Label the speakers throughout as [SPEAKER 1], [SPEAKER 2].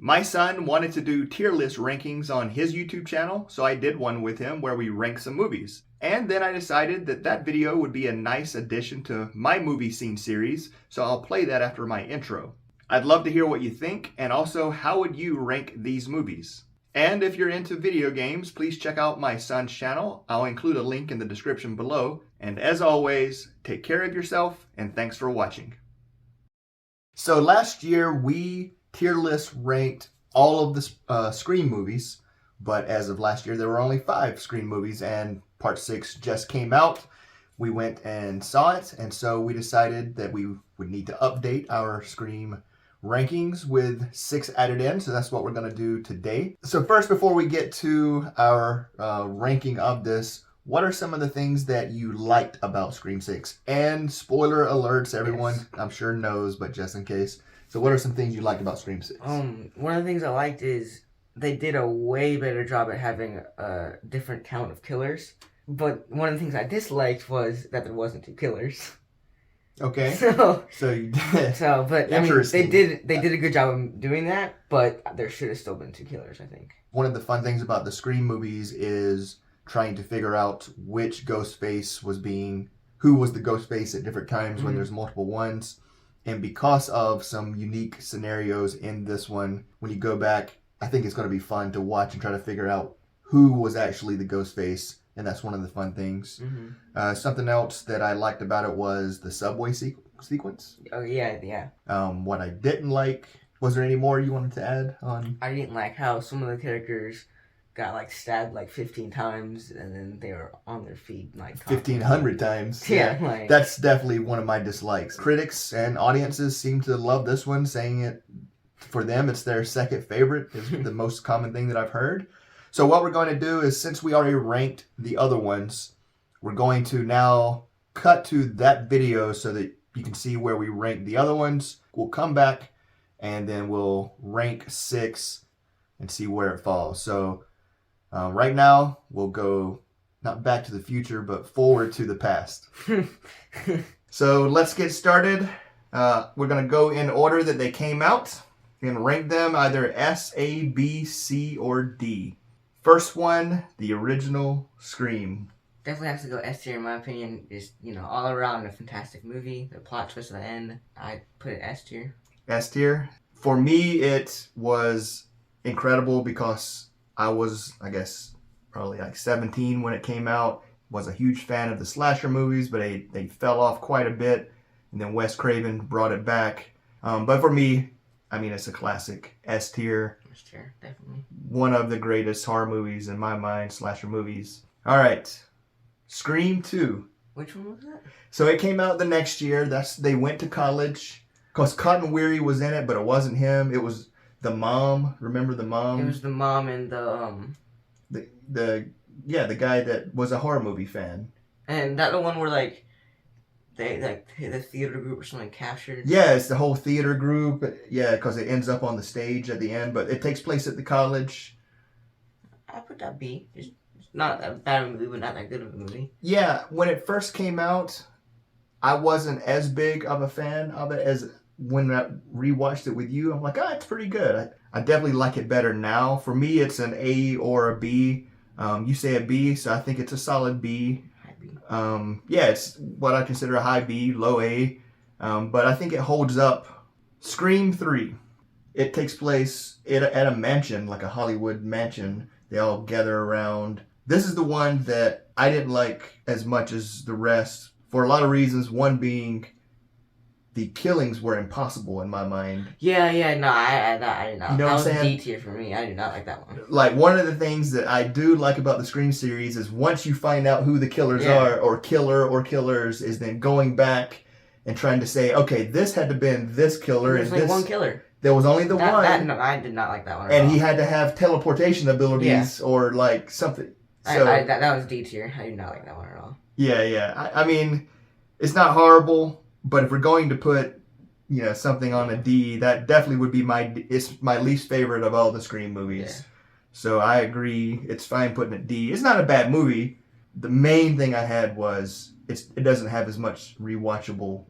[SPEAKER 1] My son wanted to do tier list rankings on his YouTube channel, so I did one with him where we rank some movies. And then I decided that that video would be a nice addition to my movie scene series, so I'll play that after my intro. I'd love to hear what you think, and also how would you rank these movies? And if you're into video games, please check out my son's channel. I'll include a link in the description below. And as always, take care of yourself, and thanks for watching. So last year we tier list ranked all of the Scream movies, but as of last year there were only 5 Scream movies, and part 6 just came out. We went and saw it, and so we decided that we would need to update our Scream rankings with 6 added in, so that's what we're going to do today. So first, before we get to our ranking of this, what are some of the things that you liked about Scream 6? And spoiler alerts, everyone yes. I'm sure knows, but just in case. So what are some things you liked about Scream 6?
[SPEAKER 2] One of the things I liked is they did a way better job at having a different count of killers. But one of the things I disliked was that there wasn't 2 killers.
[SPEAKER 1] Okay.
[SPEAKER 2] But
[SPEAKER 1] I
[SPEAKER 2] mean, they did a good job of doing that, but there should have still been 2 killers, I think.
[SPEAKER 1] One of the fun things about the Scream movies is trying to figure out which Ghostface who was the Ghostface at different times when there's multiple ones. And because of some unique scenarios in this one, when you go back, I think it's going to be fun to watch and try to figure out who was actually the Ghostface. And that's one of the fun things. Something else that I liked about it was the subway sequence.
[SPEAKER 2] Oh, yeah.
[SPEAKER 1] What I didn't like, was there any more you wanted to add on?
[SPEAKER 2] I didn't like how some of the characters got stabbed 15 times, and then they were on their feet
[SPEAKER 1] 1,500 times.
[SPEAKER 2] Yeah,
[SPEAKER 1] that's definitely one of my dislikes. Critics and audiences seem to love this one, saying it for them it's their second favorite is the most common thing that I've heard. So what we're going to do is, since we already ranked the other ones, we're going to now cut to that video so that you can see where we rank the other ones. We'll come back and then we'll rank 6 and see where it falls. So right now, we'll go not back to the future, but forward to the past. So let's get started. We're going to go in order that they came out and rank them either S, A, B, C, or D. First one, the original Scream.
[SPEAKER 2] Definitely has to go S tier in my opinion. Just, all around a fantastic movie. The plot twist at the end, I put it S tier.
[SPEAKER 1] S tier? For me, it was incredible because I was, I guess, probably 17 when it came out. Was a huge fan of the slasher movies, but they fell off quite a bit. And then Wes Craven brought it back. But for me, I mean, it's a classic. S tier.
[SPEAKER 2] S tier, definitely.
[SPEAKER 1] One of the greatest horror movies in my mind, slasher movies. All right. Scream 2.
[SPEAKER 2] Which one was that?
[SPEAKER 1] So it came out the next year. They went to college. Because Cotton Weary was in it, but it wasn't him. It was the mom. Remember the mom?
[SPEAKER 2] It was the mom and
[SPEAKER 1] the guy that was a horror movie fan.
[SPEAKER 2] And that the one where the theater group or something captured.
[SPEAKER 1] Yeah, it's the whole theater group. Yeah, because it ends up on the stage at the end, but it takes place at the college.
[SPEAKER 2] I put that B. It's not that bad of a movie, but not that good of a movie.
[SPEAKER 1] Yeah, when it first came out, I wasn't as big of a fan of it as when I rewatched it with you. I'm like, it's pretty good. I definitely like it better now. For me, it's an A or a B. You say a B, so I think it's a solid B.
[SPEAKER 2] High B.
[SPEAKER 1] Yeah, it's what I consider a high B, low A. But I think it holds up. Scream 3. It takes place at a mansion, like a Hollywood mansion. They all gather around. This is the one that I didn't like as much as the rest for a lot of reasons. One being the killings were impossible in my mind.
[SPEAKER 2] Yeah, no, I did not.
[SPEAKER 1] You know what I'm saying?
[SPEAKER 2] That was D tier for me. I did not like that one.
[SPEAKER 1] Like, one of the things that I do like about the Scream series is once you find out who the killers are, or killer or killers, is then going back and trying to say, okay, this had to have been this killer.
[SPEAKER 2] There's like one killer.
[SPEAKER 1] There was only the one.
[SPEAKER 2] No, I did not like that one
[SPEAKER 1] at all. He had to have teleportation abilities or like something. So,
[SPEAKER 2] that was D tier. I did not like that one at all.
[SPEAKER 1] Yeah. I mean, it's not horrible. But if we're going to put, something on a D, that definitely would be it's my least favorite of all the Scream movies. Yeah. So I agree. It's fine putting it D. It's not a bad movie. The main thing I had was it doesn't have as much rewatchable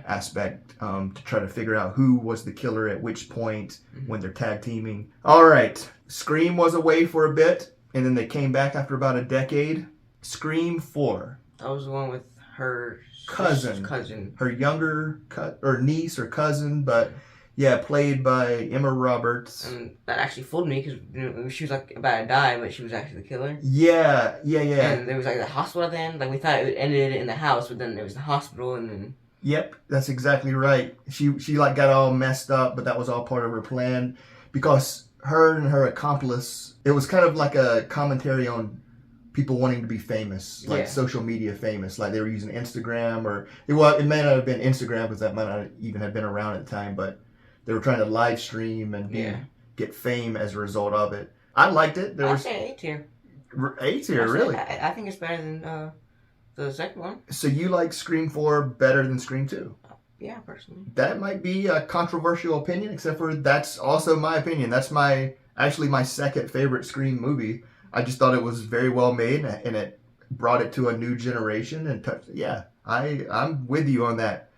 [SPEAKER 1] aspect to try to figure out who was the killer at which point when they're tag teaming. All right, Scream was away for a bit, and then they came back after about a decade. Scream 4.
[SPEAKER 2] That was the one with her
[SPEAKER 1] cousin. Her younger or niece or cousin, but yeah, played by Emma Roberts.
[SPEAKER 2] And that actually fooled me because she was like about to die, but she was actually the killer.
[SPEAKER 1] Yeah.
[SPEAKER 2] And there was like the hospital at the end. Like we thought it ended in the house, but then there was the hospital, and then.
[SPEAKER 1] Yep, that's exactly right. She like got all messed up, but that was all part of her plan because her and her accomplice. It was kind of like a commentary on people wanting to be famous, like social media famous. Like they were using Instagram, or it may not have been Instagram because that might not even have been around at the time, but they were trying to live stream and get fame as a result of it. I liked it.
[SPEAKER 2] I'd say A tier.
[SPEAKER 1] A tier, really?
[SPEAKER 2] I think it's better than the second one.
[SPEAKER 1] So you like Scream 4 better than Scream 2?
[SPEAKER 2] Yeah, personally.
[SPEAKER 1] That might be a controversial opinion, except for that's also my opinion. That's actually my second favorite Scream movie. I just thought it was very well made, and it brought it to a new generation. And I'm with you on that.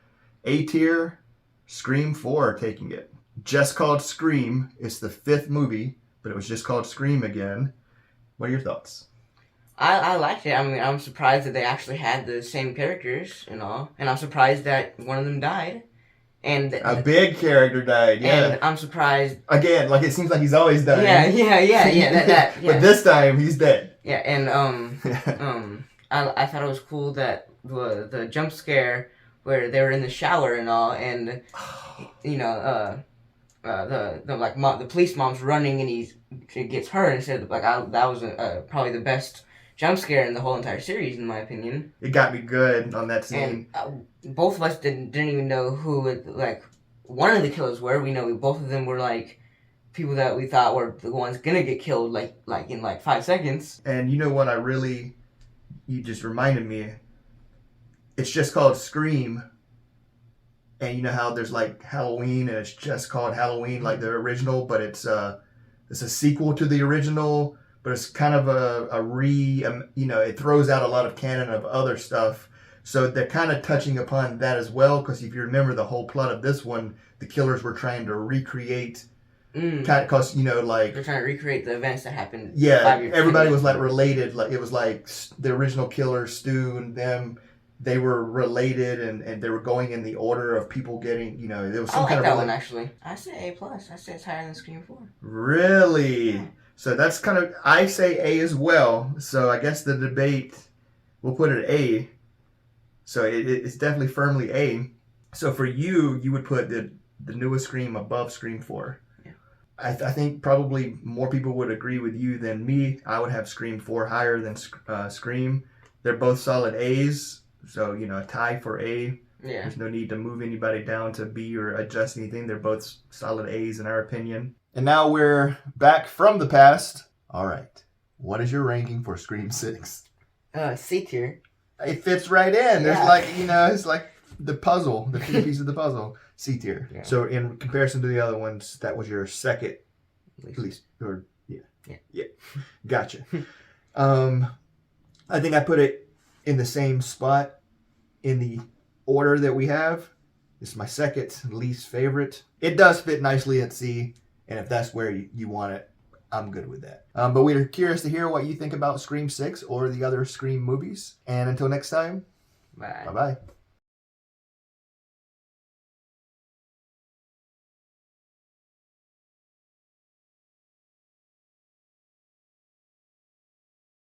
[SPEAKER 1] A tier, Scream 4 taking it. Just called Scream. It's the 5th movie, but it was just called Scream again. What are your thoughts?
[SPEAKER 2] I liked it. I mean, I'm surprised that they actually had the same characters and all, and I'm surprised that one of them died. And
[SPEAKER 1] a big character died,
[SPEAKER 2] And I'm surprised
[SPEAKER 1] again. Like it seems like he's always dying.
[SPEAKER 2] Yeah.
[SPEAKER 1] But this time he's dead.
[SPEAKER 2] Yeah, and I thought it was cool that the jump scare where they were in the shower and all, and the police mom's running and he gets hurt and said like that was probably the best jump scare in the whole entire series, in my opinion.
[SPEAKER 1] It got me good on that scene.
[SPEAKER 2] And both of us didn't even know who one of the killers were. We know both of them were like people that we thought were the ones gonna get killed like in 5 seconds.
[SPEAKER 1] And you know what you just reminded me. It's just called Scream. And you know how there's like Halloween and it's just called Halloween like the original, but it's a sequel to the original. But it's kind of it throws out a lot of canon of other stuff. So they're kind of touching upon that as well, because if you remember the whole plot of this one, the killers were trying to recreate, because,
[SPEAKER 2] they're trying to recreate the events that happened.
[SPEAKER 1] Yeah, everybody was like related. Like it was like the original killer, Stu, and them. They were related, and they were going in the order of people getting, there was some kind of...
[SPEAKER 2] I like that one, actually. I say A+. I say it's higher than Scream 4.
[SPEAKER 1] Really?
[SPEAKER 2] Yeah.
[SPEAKER 1] So that's kind of... I say A as well. So I guess the debate, we'll put it A. So it's definitely firmly A. So for you would put the newest Scream above Scream 4.
[SPEAKER 2] Yeah.
[SPEAKER 1] I think probably more people would agree with you than me. I would have Scream 4 higher than Scream. They're both solid A's. So, a tie for A.
[SPEAKER 2] Yeah.
[SPEAKER 1] There's no need to move anybody down to B or adjust anything. They're both solid A's in our opinion. And now we're back from the past. All right. What is your ranking for Scream 6?
[SPEAKER 2] C tier.
[SPEAKER 1] It fits right in. There's it's like the puzzle, the two pieces of the puzzle. C tier. Yeah. So in comparison to the other ones, that was your second, at least. Or yeah. Gotcha. I think I put it in the same spot in the order that we have. This is my second least favorite. It does fit nicely at C, and if that's where you want it, I'm good with that. But we're curious to hear what you think about Scream 6 or the other Scream movies. And until next time,
[SPEAKER 2] bye.
[SPEAKER 1] Bye-bye.